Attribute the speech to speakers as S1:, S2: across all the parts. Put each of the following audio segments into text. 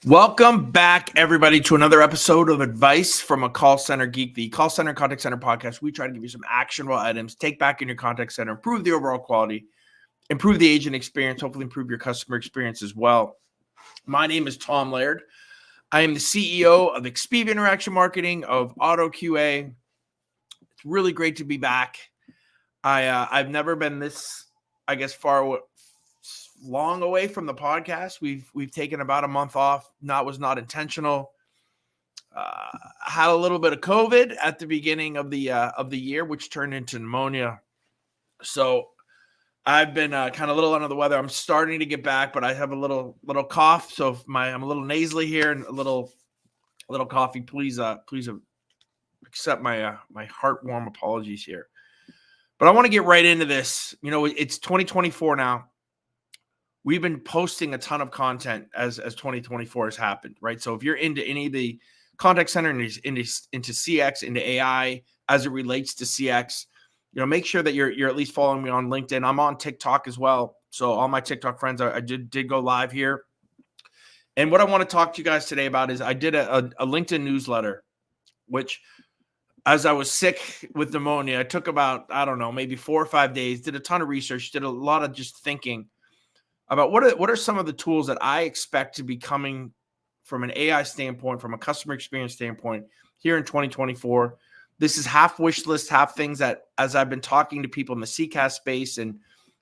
S1: Welcome back, everybody, to another episode of Advice from a Call Center Geek, the call center contact center podcast. We try to give you some actionable items, take back in your contact center, improve the overall quality, improve the agent experience, hopefully improve your customer experience as well. My name is 𝘕𝘕𝘓𝘬. I am the CEO of 𝘬𝑦 Interaction Marketing of Auto QA. It's really great to be back. I've never been this, long away from the podcast. We've taken about a month off. Was not intentional. Had a little bit of COVID at the beginning of the year, which turned into pneumonia. So I've been kind of a little under the weather. I'm starting to get back, but I have a little cough. So if I'm a little nasally here and a little coffee, please accept my heart-warm apologies here. But I want to get right into this. You know, it's 2024 now. We've been posting a ton of content as 2024 has happened, right? So if you're into any of the contact center, into CX, into AI as it relates to CX, you know, make sure that you're at least following me on LinkedIn. I'm on TikTok as well. So all my TikTok friends, I did go live here. And what I want to talk to you guys today about is I did a LinkedIn newsletter, which as I was sick with pneumonia, I took about, maybe 4 or 5 days, did a ton of research, did a lot of just thinking about what are some of the tools that I expect to be coming from an AI standpoint, from a customer experience standpoint here in 2024. This is half wish list, half things that, as I've been talking to people in the CCaaS space and,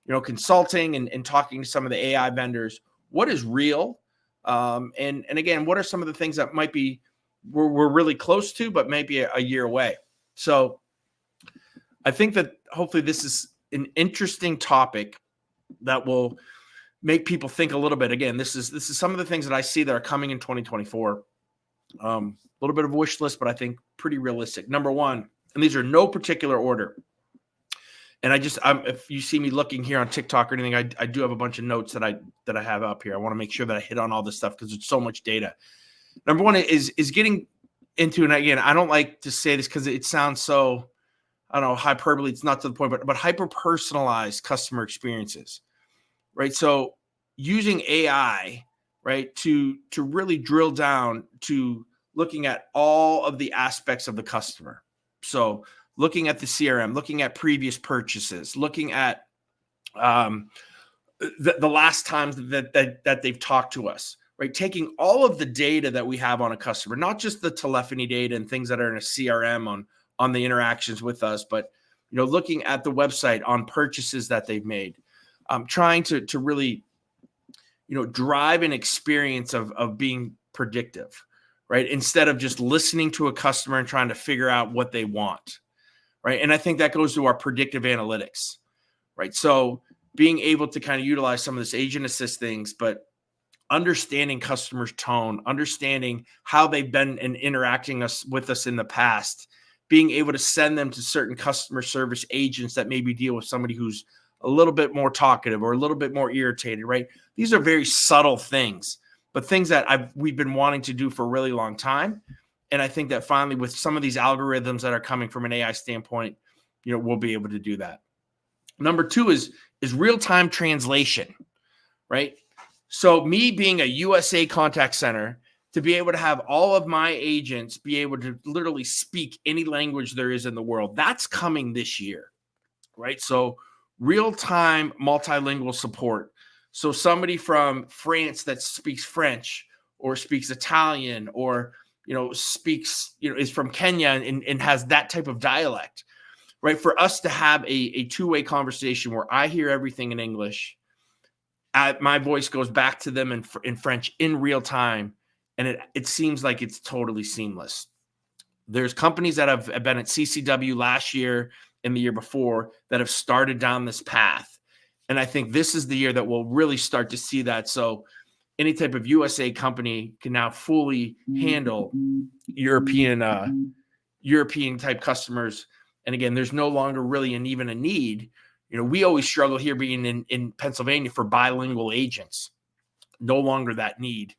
S1: you know, consulting and talking to some of the AI vendors, what is real? And again, what are some of the things that might be we're really close to, but maybe a year away? So I think that hopefully this is an interesting topic that will make people think a little bit. Again, this is some of the things that I see that are coming in 2024. A little bit of a wish list, but I think pretty realistic. Number one, and these are no particular order. And if you see me looking here on TikTok or anything, I do have a bunch of notes that I have up here. I want to make sure that I hit on all this stuff because it's so much data. Number one is getting into, and again, I don't like to say this because it sounds so, hyperbole. It's not to the point, but hyper-personalized customer experiences. Right. So using AI, right, to really drill down to looking at all of the aspects of the customer. So looking at the CRM, looking at previous purchases, looking at the last times that they've talked to us, right? Taking all of the data that we have on a customer, not just the telephony data and things that are in a CRM on the interactions with us, but, you know, looking at the website on purchases that they've made. Trying to really, you know, drive an experience of being predictive, right? Instead of just listening to a customer and trying to figure out what they want, right? And I think that goes to our predictive analytics, right? So being able to kind of utilize some of this agent assist things, but understanding customers' tone, understanding how they've been interacting with us in the past, being able to send them to certain customer service agents that maybe deal with somebody who's a little bit more talkative or a little bit more irritated, right? These are very subtle things, but things that we've been wanting to do for a really long time. And I think that finally with some of these algorithms that are coming from an AI standpoint, you know, we'll be able to do that. Number two is real-time translation, right? So me being a USA contact center, to be able to have all of my agents be able to literally speak any language there is in the world, that's coming this year, right? So real-time multilingual support. So somebody from France that speaks French or speaks Italian or, you know, is from Kenya and has that type of dialect, right? For us to have a two-way conversation where I hear everything in English, my voice goes back to them in French in real time, and it seems like it's totally seamless. There's companies that have been at CCW last year and the year before that have started down this path. And I think this is the year that we'll really start to see that. So any type of USA company can now fully handle European type customers. And again, there's no longer really even a need. You know, we always struggle here being in Pennsylvania for bilingual agents. No longer that need,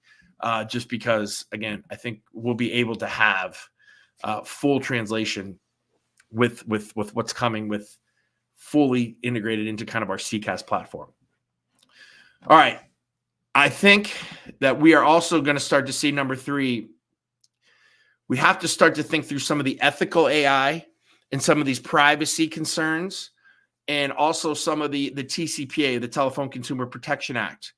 S1: just because, again, I think we'll be able to have full translation with what's coming with fully integrated into kind of our CCaaS platform. All right. I think that we are also going to start to see number 3. We have to start to think through some of the ethical AI and some of these privacy concerns, and also some of the TCPA, the Telephone Consumer Protection Act,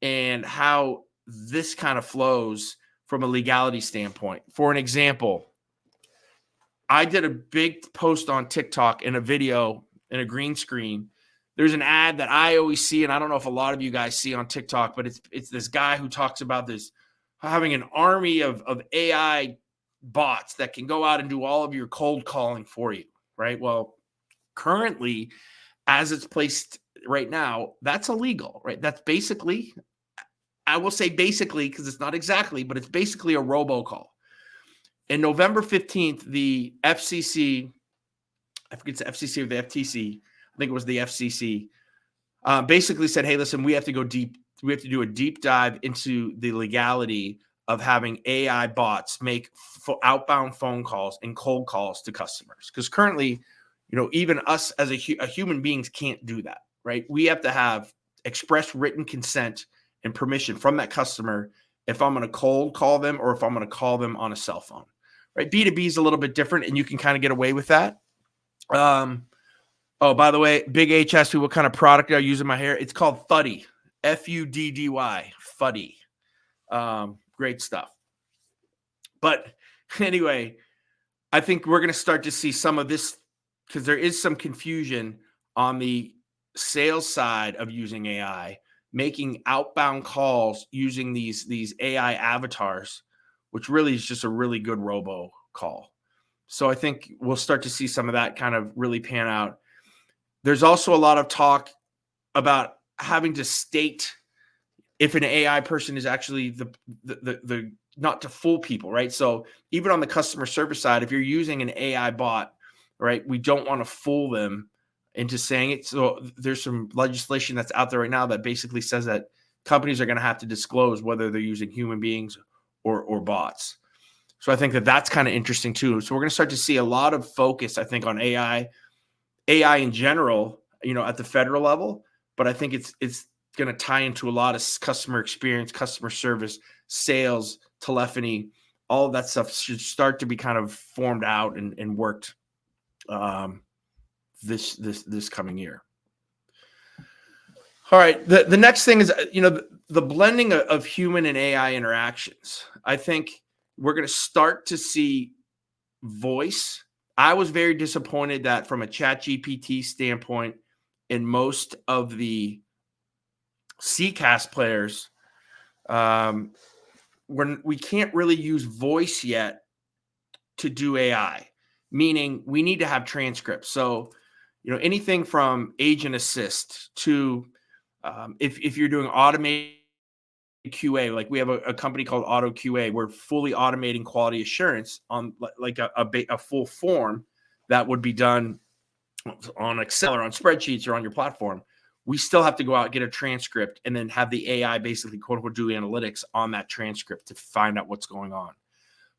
S1: and how this kind of flows from a legality standpoint. For an example, I did a big post on TikTok in a video in a green screen. There's an ad that I always see, and I don't know if a lot of you guys see on TikTok, but it's this guy who talks about this having an army of AI bots that can go out and do all of your cold calling for you, right? Well, currently, as it's placed right now, that's illegal, right? That's basically, I will say basically, because it's not exactly, but it's basically a robocall. In November 15th, the FCC, I forget it's the FCC or the FTC, I think it was the FCC, basically said, hey, listen, we have to go deep. We have to do a deep dive into the legality of having AI bots make outbound phone calls and cold calls to customers. Because currently, even us as a human beings can't do that, right? We have to have express written consent and permission from that customer if I'm going to cold call them or if I'm going to call them on a cell phone, right? B2B is a little bit different, and you can kind of get away with that. Oh, by the way, Big H asked me what kind of product I use in my hair. It's called 𝘬𝘳𝘬, FUDDY, 𝘬𝘬𝘬. Great stuff. But anyway, I think we're going to start to see some of this, because there is some confusion on the sales side of using AI, making outbound calls using these AI avatars, which really is just a really good robo call. So I think we'll start to see some of that kind of really pan out. There's also a lot of talk about having to state if an AI person is actually the not to fool people, right? So even on the customer service side, if you're using an AI bot, right, we don't want to fool them into saying it. So there's some legislation that's out there right now that basically says that companies are going to have to disclose whether they're using human beings or bots. So I think that that's kind of interesting too. So we're going to start to see a lot of focus, I think, on AI in general, at the federal level. But I think it's going to tie into a lot of customer experience, customer service, sales, telephony, all of that stuff should start to be kind of formed out and worked this coming year. All right. The next thing is, the blending of human and AI interactions. I think we're going to start to see voice. I was very disappointed that from a ChatGPT standpoint, in most of the CCaaS players, when we can't really use voice yet to do AI, meaning we need to have transcripts. So, anything from agent assist to if you're doing automated QA, like we have a company called Auto QA, we're fully automating quality assurance on like a full form that would be done on Excel or on spreadsheets or on your platform. We still have to go out, get a transcript, and then have the AI basically quote unquote do analytics on that transcript to find out what's going on.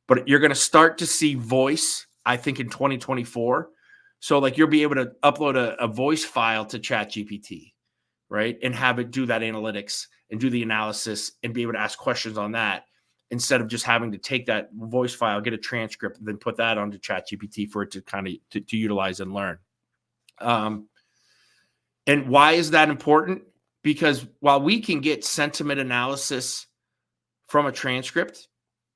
S1: But you're going to start to see voice, I think, in 2024. So like you'll be able to upload a voice file to ChatGPT, right? And have it do that analytics and do the analysis and be able to ask questions on that, instead of just having to take that voice file, get a transcript, and then put that onto ChatGPT for it to kind of to utilize and learn. And why is that important? Because while we can get sentiment analysis from a transcript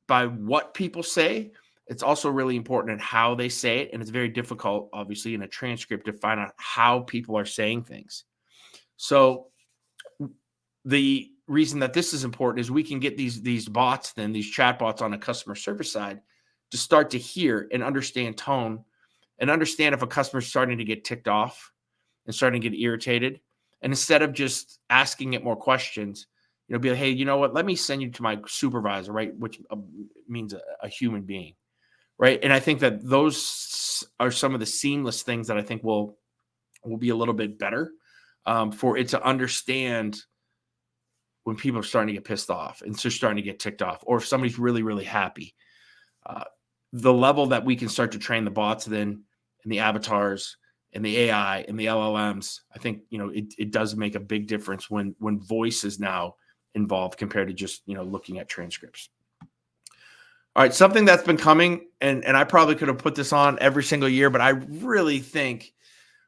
S1: by what people say, it's also really important in how they say it. And it's very difficult, obviously, in a transcript to find out how people are saying things. So the reason that this is important is we can get these bots, then these chatbots on a customer service side, to start to hear and understand tone and understand if a customer is starting to get ticked off and starting to get irritated. And instead of just asking it more questions, be like, hey, you know what? Let me send you to my supervisor, right? Which means a human being, right? And I think that those are some of the seamless things that I think will be a little bit better for it to understand when people are starting to get pissed off and so starting to get ticked off, or if somebody's really, really happy. The level that we can start to train the bots then, and the avatars and the AI and the LLMs, I think, it does make a big difference when voice is now involved compared to just, looking at transcripts. All right, something that's been coming, and I probably could have put this on every single year, but I really think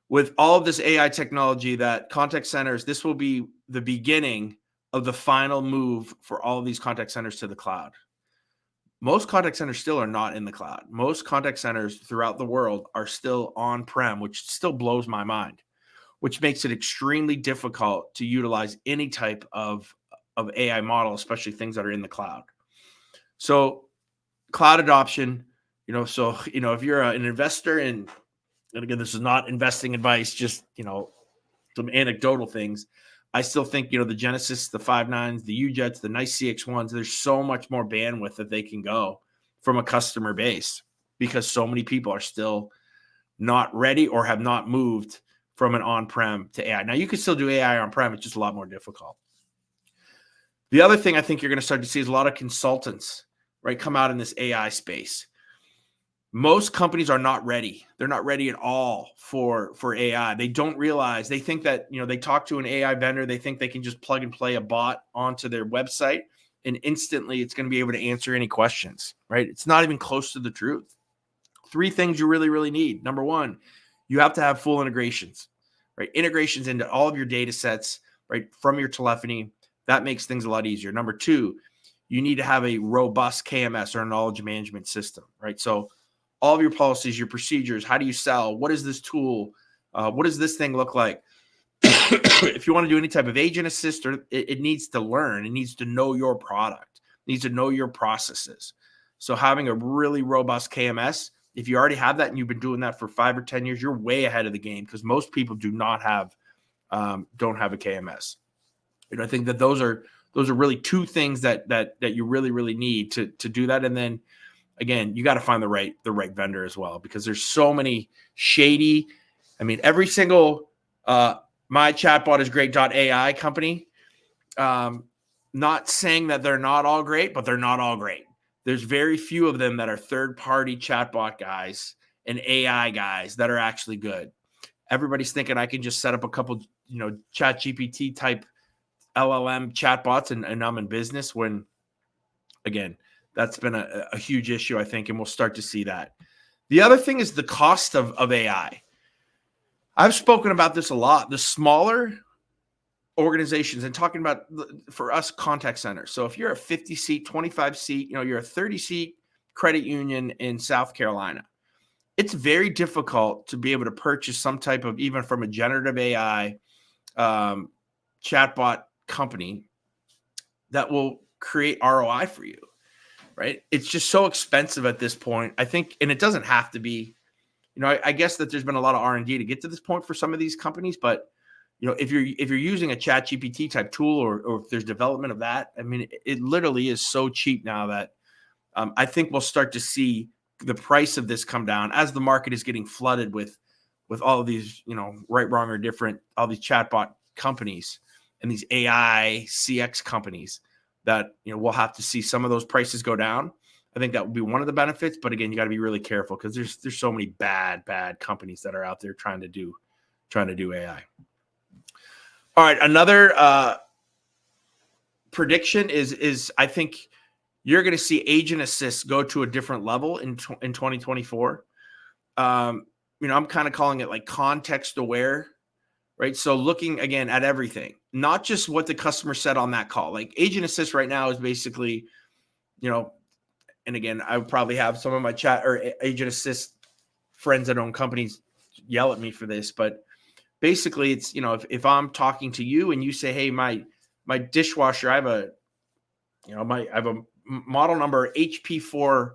S1: with all of this AI technology that contact centers, this will be the beginning of the final move for all of these contact centers to the cloud. Most contact centers still are not in the cloud. Most contact centers throughout the world are still on-prem, which still blows my mind, which makes it extremely difficult to utilize any type of AI model, especially things that are in the cloud. So cloud adoption, if you're an investor and again, this is not investing advice, just, some anecdotal things. I still think, the Genesis, the 5.9s, the UJets, the nice CX1s, there's so much more bandwidth that they can go from a customer base because so many people are still not ready or have not moved from an on-prem to AI. Now, you can still do AI on-prem. It's just a lot more difficult. The other thing I think you're going to start to see is a lot of consultants, right, come out in this AI space. Most companies are not ready. They're not ready at all for AI. They don't realize, they think that, they talk to an AI vendor. They think they can just plug and play a bot onto their website and instantly it's going to be able to answer any questions, right? It's not even close to the truth. 3 things you really, really need. Number 1, you have to have full integrations, right? Integrations into all of your data sets, right, from your telephony. That makes things a lot easier. Number 2, you need to have a robust KMS or a knowledge management system, right? So all of your policies, your procedures, how do you sell? What is this tool? What does this thing look like? If you want to do any type of agent assist, it needs to learn. It needs to know your product. It needs to know your processes. So having a really robust KMS, if you already have that and you've been doing that for 5 or 10 years, you're way ahead of the game because most people don't have a KMS. I think that those are really 2 things that you really, really need to do that. And then again, you got to find the right vendor as well, because there's so many shady. I mean, every single my chatbot is great.ai company. Not saying that they're not all great, but they're not all great. There's very few of them that are third-party chatbot guys and AI guys that are actually good. Everybody's thinking I can just set up a couple, chat GPT type LLM chatbots and I'm in business, when again, that's been a huge issue, I think, and we'll start to see that. The other thing is the cost of AI. I've spoken about this a lot. The smaller organizations, and talking about, for us, contact centers. So if you're a 50-seat, 25-seat, you're a 30-seat credit union in South Carolina, it's very difficult to be able to purchase some type of, even from a generative AI chatbot company that will create ROI for you. Right? It's just so expensive at this point, I think, and it doesn't have to be, I guess that there's been a lot of R&D to get to this point for some of these companies, but if you're using a chat GPT type tool or if there's development of that, I mean, it literally is so cheap now that I think we'll start to see the price of this come down as the market is getting flooded with all of these, right, wrong, or different, all these chatbot companies and these AI CX companies. That we'll have to see some of those prices go down. I think that would be one of the benefits. But again, you got to be really careful because there's so many bad companies that are out there trying to do AI. All right, another prediction is I think you're going to see agent assist go to a different level in 2024. I'm kind of calling it like context aware. Right. So looking again at everything, not just what the customer said on that call. Like agent assist right now is basically, and again, I would probably have some of my chat or agent assist friends that own companies yell at me for this, but basically it's, if I'm talking to you and you say, hey, my dishwasher, I have a model number HP4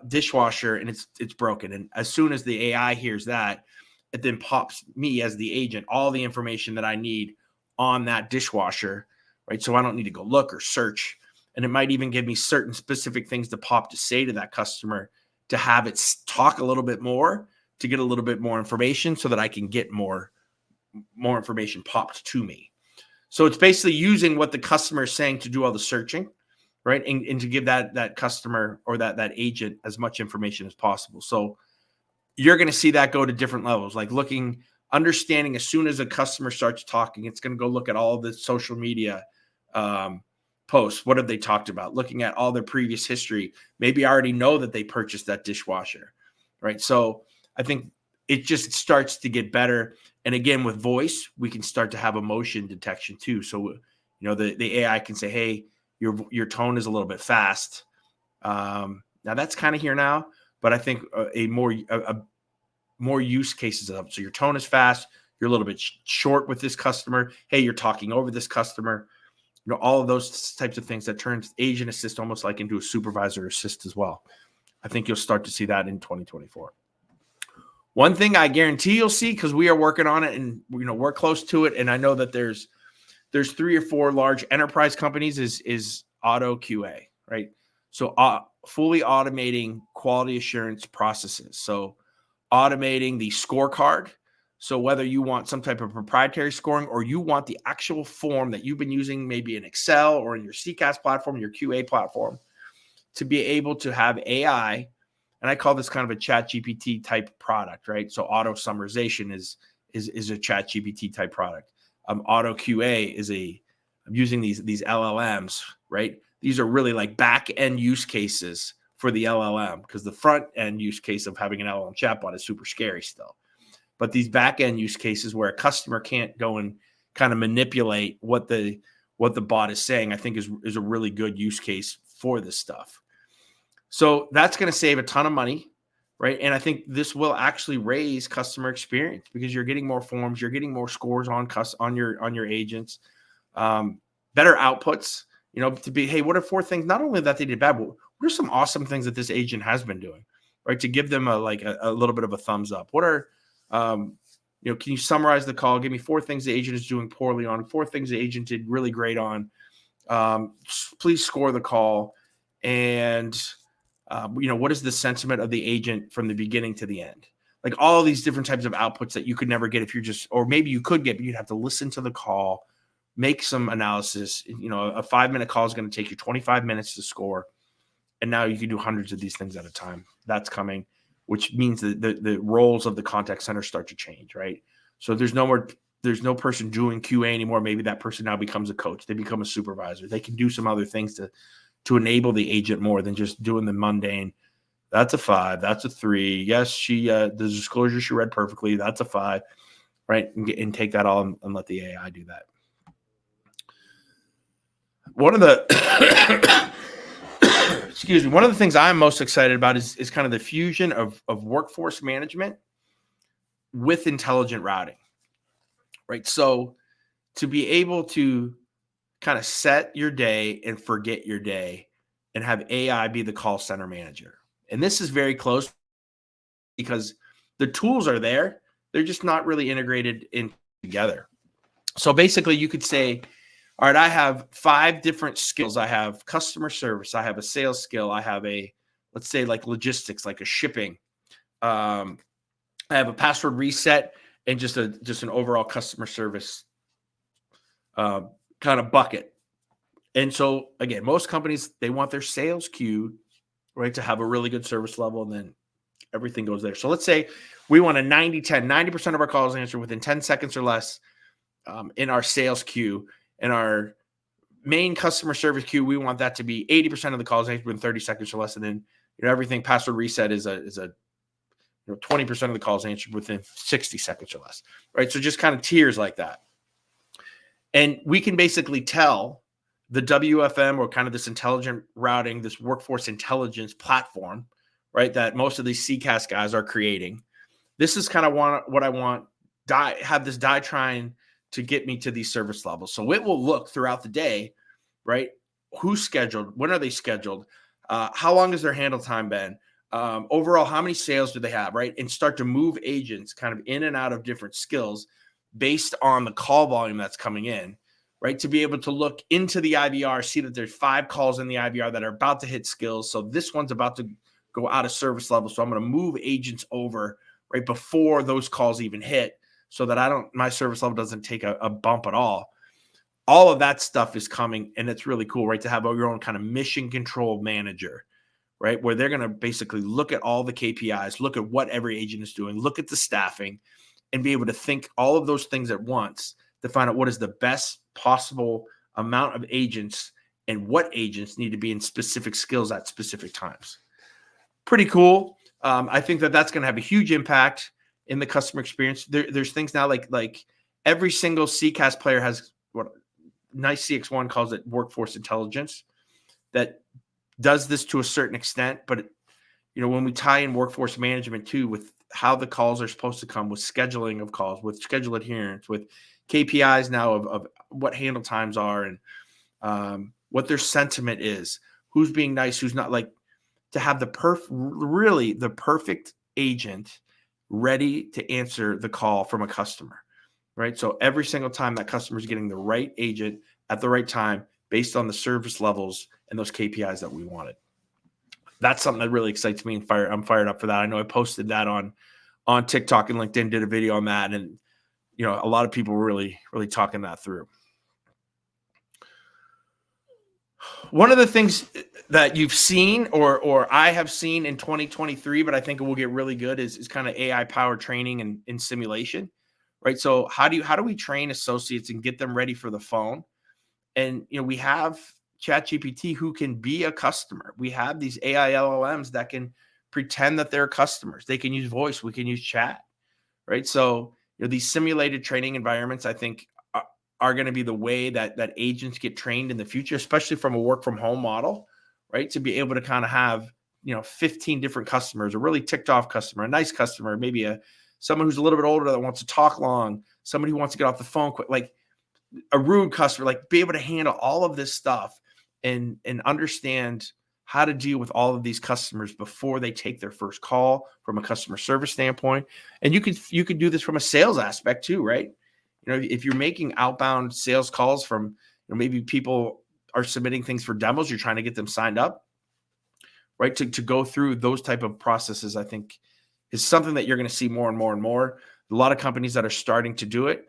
S1: dishwasher and it's broken. And as soon as the AI hears that, it then pops me as the agent all the information that I need on that dishwasher, right? So I don't need to go look or search. And it might even give me certain specific things to pop to say to that customer to have it talk a little bit more, to get a little bit more information so that I can get more information popped to me. So it's basically using what the customer is saying to do all the searching, right? And to give that customer or that agent as much information as possible. So you're going to see that go to different levels, like understanding as soon as a customer starts talking, it's going to go look at all the social media posts. What have they talked about? Looking at all their previous history. Maybe I already know that they purchased that dishwasher, right? So I think it just starts to get better. And again, with voice, we can start to have emotion detection too. So, the AI can say, hey, your tone is a little bit fast. Now that's kind of here now, but I think more use cases of it. So your tone is fast. You're a little bit short with this customer. Hey, you're talking over this customer. All of those types of things that turns agent assist almost like into a supervisor assist as well. I think you'll start to see that in 2024. One thing I guarantee you'll see, because we are working on it and we're close to it, and I know that there's 3 or 4 large enterprise companies is auto QA, right? So fully automating quality assurance processes. So automating the scorecard. So whether you want some type of proprietary scoring or you want the actual form that you've been using, maybe in Excel or in your CCAS platform, your QA platform, to be able to have AI, and I call this kind of a ChatGPT type product, right? So auto summarization is a ChatGPT type product. Auto QA I'm using these LLMs, right? These are really like back end use cases for the LLM, because the front end use case of having an LLM chatbot is super scary still. But these back end use cases where a customer can't go and kind of manipulate what the bot is saying, I think is a really good use case for this stuff. So that's going to save a ton of money, right? And I think this will actually raise customer experience because you're getting more forms, you're getting more scores on your agents, better outputs. To be, hey, what are 4 things? Not only that they did bad, but what are some awesome things that this agent has been doing, right? To give them a little bit of a thumbs up. What are, can you summarize the call? Give me 4 things the agent is doing poorly on, 4 things the agent did really great on. Please score the call. And, what is the sentiment of the agent from the beginning to the end? Like all these different types of outputs that you could never get if you're just, or maybe you could get, but you'd have to listen to the call, make some analysis. A 5-minute call is going to take you 25 minutes to score. And now you can do hundreds of these things at a time. That's coming, which means that the roles of the contact center start to change, right? So there's no person doing QA anymore. Maybe that person now becomes a coach. They become a supervisor. They can do some other things to enable the agent more than just doing the mundane. That's a 5. That's a 3. Yes, the disclosure she read perfectly. That's a 5, right? And take that all and let the AI do that. One of the excuse me. One of the things I'm most excited about is kind of the fusion of workforce management with intelligent routing, right? So to be able to kind of set your day and forget your day and have AI be the call center manager. And this is very close because the tools are there. They're just not really integrated in together. So basically you could say, all right, I have 5 different skills. I have customer service. I have a sales skill. I have let's say like logistics, like a shipping. I have a password reset and just an overall customer service kind of bucket. And so again, most companies, they want their sales queue, right, to have a really good service level, and then everything goes there. So let's say we want a 90-10, 90% of our calls answered within 10 seconds or less in our sales queue. And our main customer service queue, we want that to be 80% of the calls answered within 30 seconds or less. And then everything password reset is a 20% of the calls answered within 60 seconds or less, right? So just kind of tiers like that. And we can basically tell the WFM, or kind of this intelligent routing, this workforce intelligence platform, right, that most of these CCAS guys are creating. This is kind of what I want, have this die trying to get me to these service levels. So it will look throughout the day, right? Who's scheduled? When are they scheduled? How long has their handle time been? Overall, how many sales do they have, right? And start to move agents kind of in and out of different skills based on the call volume that's coming in, right? To be able to look into the IVR, see that there's 5 calls in the IVR that are about to hit skills. So this one's about to go out of service level. So I'm going to move agents over right before those calls even hit, so that my service level doesn't take a bump at all. All of that stuff is coming, and it's really cool, right? To have your own kind of mission control manager, right? Where they're going to basically look at all the KPIs, look at what every agent is doing, look at the staffing, and be able to think all of those things at once to find out what is the best possible amount of agents and what agents need to be in specific skills at specific times. Pretty cool. I think that that's going to have a huge impact in the customer experience. There's things now like every single CCaaS player has what 𝘖𝑐X1 calls it workforce intelligence that does this to a certain extent. But, when we tie in workforce management too, with how the calls are supposed to come, with scheduling of calls, with schedule adherence, with KPIs now of what handle times are and what their sentiment is, who's being nice, who's not, like to have the perfect agent ready to answer the call from a customer, right? So every single time that customer is getting the right agent at the right time based on the service levels and those KPIs that we wanted. That's something that really excites me, and I'm fired up for that. I know I posted that on TikTok and LinkedIn, did a video on that, and a lot of people were really talking that through. One of the things that you've seen or I have seen in 2023, but I think it will get really good is kind of AI powered training and simulation, right? So how do we train associates and get them ready for the phone? And, we have ChatGPT who can be a customer. We have these AI LLMs that can pretend that they're customers. They can use voice. We can use chat, right? So, these simulated training environments, I think, are going to be the way that agents get trained in the future, especially from a work from home model, right? To be able to kind of have, 15 different customers, a really ticked off customer, a nice customer, maybe someone who's a little bit older that wants to talk long, somebody who wants to get off the phone quick, like a rude customer, like be able to handle all of this stuff and understand how to deal with all of these customers before they take their first call from a customer service standpoint. And you could do this from a sales aspect too, right? If you're making outbound sales calls from, maybe people are submitting things for demos, you're trying to get them signed up, right? To go through those type of processes, I think is something that you're going to see more and more and more. A lot of companies that are starting to do it.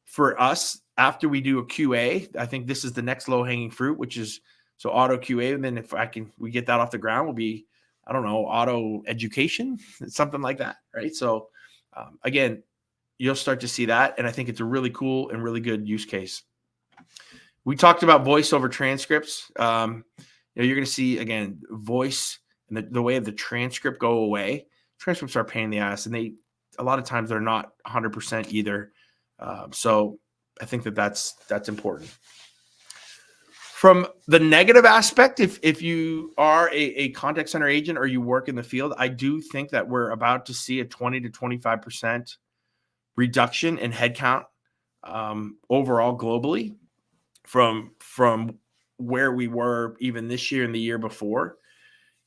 S1: For us, after we do a QA, I think this is the next low hanging fruit, which is so auto QA. And then if we get that off the ground, will be, I don't know, auto education, something like that, right? So again, you'll start to see that. And I think it's a really cool and really good use case. We talked about voice over transcripts. You're going to see, again, voice and the way of the transcript go away. Transcripts are a pain in the ass, and a lot of times they're not 100% either. So I think that's important. From the negative aspect, if you are a contact center agent or you work in the field, I do think that we're about to see a 20 to 25% reduction in headcount overall globally from where we were even this year and the year before.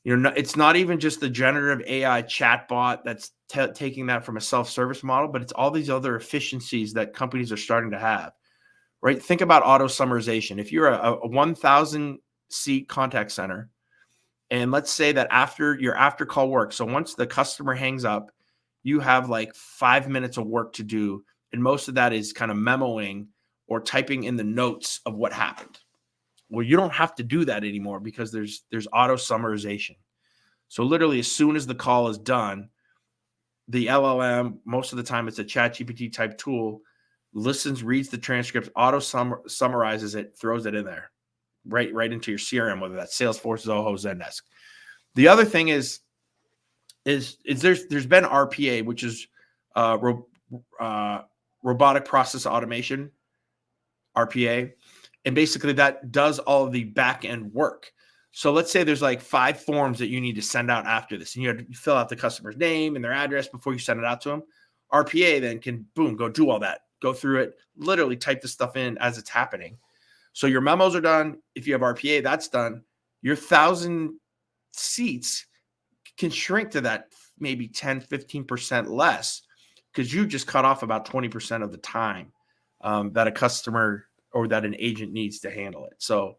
S1: It's not even just the generative AI chatbot that's taking that from a self-service model, but it's all these other efficiencies that companies are starting to have, right? Think about auto summarization. If you're a 1,000 seat contact center, and let's say that after your after call work, so once the customer hangs up, you have like 5 minutes of work to do. And most of that is kind of memoing or typing in the notes of what happened. Well, you don't have to do that anymore because there's auto summarization. So literally as soon as the call is done, the LLM, most of the time it's a ChatGPT type tool, listens, reads the transcripts, auto summarizes it, throws it in there, right into your CRM, whether that's Salesforce, Zoho, Zendesk. The other thing is there's been RPA, which is robotic process automation, RPA. And basically that does all of the back end work. So let's say there's like 5 forms that you need to send out after this, and you have to fill out the customer's name and their address before you send it out to them. RPA then can, boom, go do all that, go through it, literally type the stuff in as it's happening. So your memos are done. If you have RPA, that's done. Your 1,000 seats can shrink to that maybe 10, 15% less because you just cut off about 20% of the time that a customer or that an agent needs to handle it. So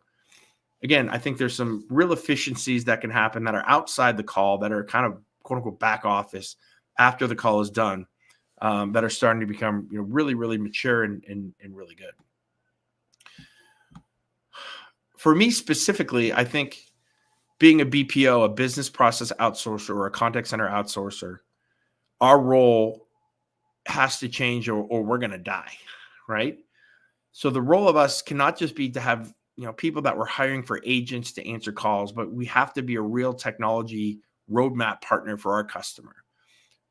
S1: again, I think there's some real efficiencies that can happen that are outside the call, that are kind of quote unquote back office after the call is done, that are starting to become really, really mature and really good. For me specifically, I think being a BPO, a business process outsourcer, or a contact center outsourcer, our role has to change or we're going to die, right? So the role of us cannot just be to have, people that we're hiring for agents to answer calls, but we have to be a real technology roadmap partner for our customer.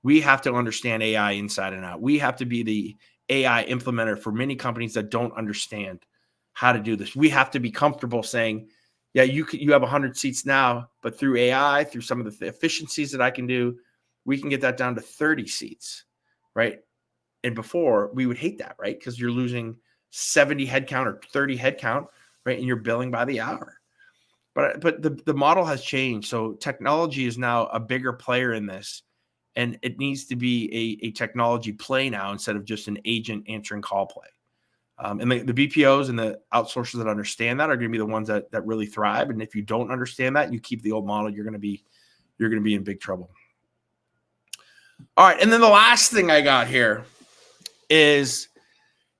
S1: We have to understand AI inside and out. We have to be the AI implementer for many companies that don't understand how to do this. We have to be comfortable saying, yeah, you have 100 seats now, but through AI, through some of the efficiencies that I can do, we can get that down to 30 seats, right? And before, we would hate that, right? Because you're losing 70 headcount or 30 headcount, right? And you're billing by the hour. But the model has changed. So technology is now a bigger player in this. And it needs to be a technology play now instead of just an agent answering call play. And the BPOs and the outsourcers that understand that are going to be the ones that really thrive. And if you don't understand that, you keep the old model, you're going to be in big trouble. All right. And then the last thing I got here is,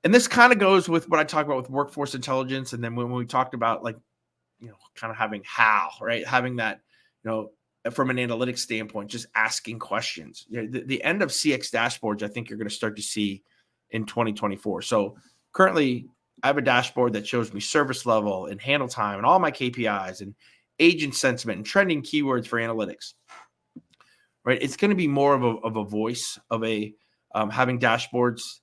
S1: and this kind of goes with what I talk about with workforce intelligence. And then when we talked about kind of having HAL, right? Having that, from an analytics standpoint, just asking questions. The end of CX dashboards, I think you're going to start to see in 2024. So currently, I have a dashboard that shows me service level and handle time and all my KPIs and agent sentiment and trending keywords for analytics. Right? It's going to be more of a voice of having dashboards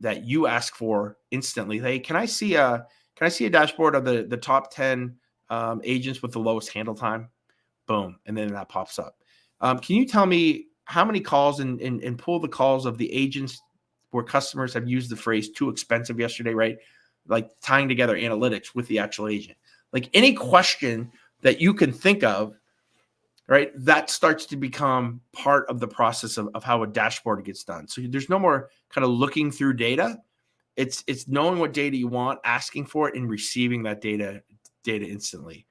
S1: that you ask for instantly. Hey, can I see a dashboard of the top 10 agents with the lowest handle time? Boom. And then that pops up. Can you tell me how many calls and pull the calls of the agents where customers have used the phrase too expensive yesterday, right? Like tying together analytics with the actual agent. Like any question that you can think of, right? That starts to become part of the process of how a dashboard gets done. So there's no more kind of looking through data. It's knowing what data you want, asking for it, and receiving that data instantly.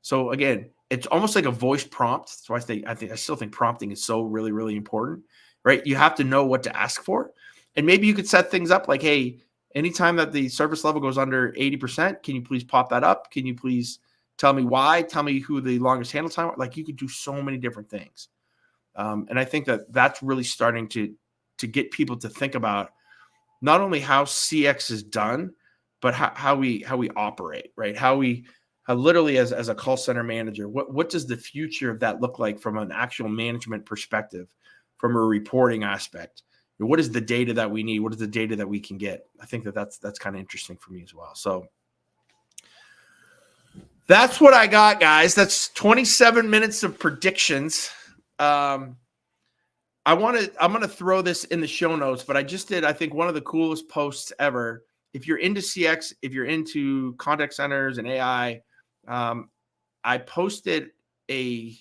S1: So again, it's almost like a voice prompt. So I still think prompting is so really, really important, right? You have to know what to ask for. And maybe you could set things up like, hey, anytime that the service level goes under 80%, can you please pop that up? Can you please tell me why? Tell me who the longest handle time. Like you could do so many different things. And I think that's really starting to get people to think about not only how CX is done, but how we operate, right? How literally as a call center manager, what does the future of that look like from an actual management perspective, from a reporting aspect? What is the data that we need? What is the data that we can get? I think that's kind of interesting for me as well. So that's what I got, guys. That's 27 minutes of predictions. I'm going to throw this in the show notes, but I just did, I think, one of the coolest posts ever. If you're into CX, if you're into contact centers and AI, I posted a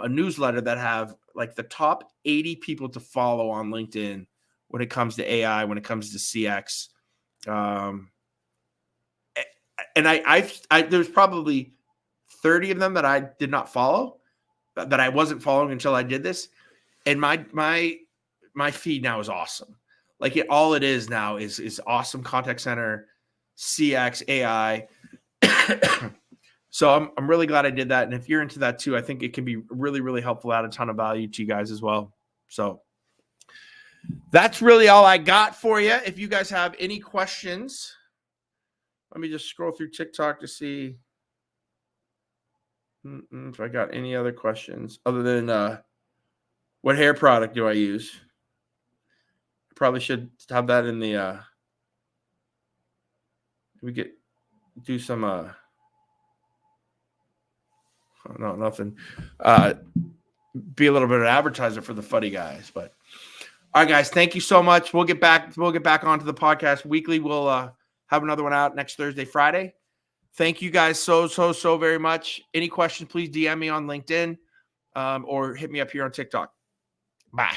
S1: newsletter that have like the top 80 people to follow on LinkedIn when it comes to AI, when it comes to CX. And I there's probably 30 of them that I did not follow, that I wasn't following until I did this. And my feed now is awesome. Like all it is now is awesome contact center, CX, AI. So I'm really glad I did that. And if you're into that too, I think it can be really, really helpful, add a ton of value to you guys as well. So that's really all I got for you. If you guys have any questions, let me just scroll through TikTok to see if I got any other questions other than what hair product do I use? I probably should have that in the we get do some no, nothing. Be a little bit of an advertiser for the Funny Guys, but all right, guys, thank you so much. We'll get back onto the podcast weekly. We'll have another one out next Thursday, Friday. Thank you guys so very much. Any questions, please DM me on LinkedIn or hit me up here on TikTok. Bye.